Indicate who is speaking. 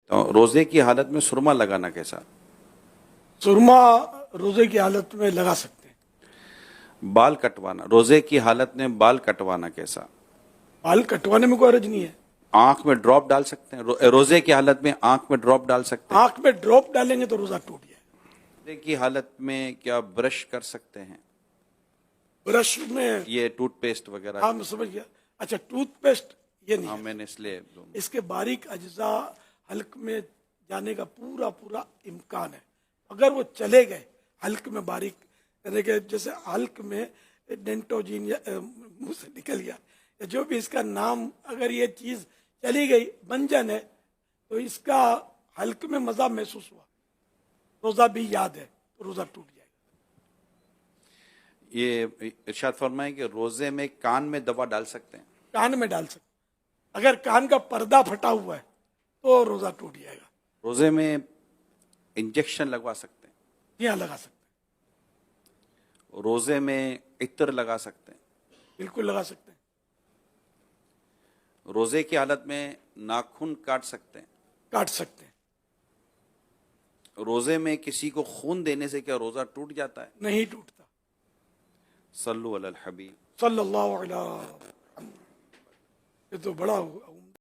Speaker 1: تو روزے کی حالت میں سرما لگانا کیسا؟
Speaker 2: سرما روزے کی حالت میں لگا سکتے ہیں.
Speaker 1: بال کٹوانا روزے کی حالت میں بال کٹوانا کیسا؟
Speaker 2: بال کٹوانے میں کوئی حرج نہیں ہے.
Speaker 1: آنکھ میں ڈراپ ڈال سکتے ہیں روزے کی حالت میں؟ آنکھ میں ڈراپ ڈال سکتے ہیں؟
Speaker 2: آنکھ میں ڈراپ ڈالیں گے تو روزہ ٹوٹ جائے گا.
Speaker 1: روزے کی حالت میں کیا برش کر سکتے ہیں؟
Speaker 2: برش میں
Speaker 1: یہ ٹوتھ پیسٹ وغیرہ؟
Speaker 2: ہاں میں سمجھ گیا. اچھا ٹوتھ پیسٹ یہ نہیں
Speaker 1: ہاں
Speaker 2: ہے.
Speaker 1: میں نے اس لیے
Speaker 2: اس کے باریک اجزاء حلق میں جانے کا پورا امکان ہے. اگر وہ چلے گئے حلق میں باریک یعنی کہ جیسے حلق میں ڈینٹوجین یا منہ سے نکل گیا یا جو بھی اس کا نام، اگر یہ چیز چلی گئی منجن ہے تو اس کا حلق میں مزہ محسوس ہوا، روزہ بھی یاد ہے تو روزہ ٹوٹ جائے گا.
Speaker 1: یہ ارشاد فرمائیں کہ روزے میں کان میں دوا ڈال سکتے ہیں؟
Speaker 2: کان میں ڈال سکتے. اگر کان کا پردہ پھٹا ہوا ہے تو روزہ ٹوٹ جائے گا.
Speaker 1: روزے میں انجیکشن لگوا سکتے ہیں؟
Speaker 2: یہاں لگا سکتے ہیں.
Speaker 1: روزے میں عطر لگا سکتے ہیں؟
Speaker 2: بالکل لگا سکتے ہیں.
Speaker 1: روزے کی حالت میں ناخن کاٹ سکتے ہیں؟
Speaker 2: کاٹ سکتے ہیں.
Speaker 1: روزے میں کسی کو خون دینے سے کیا روزہ ٹوٹ جاتا ہے؟
Speaker 2: نہیں ٹوٹتا.
Speaker 1: صلو علی الحبیب
Speaker 2: صلی اللہ علیہ. یہ تو بڑا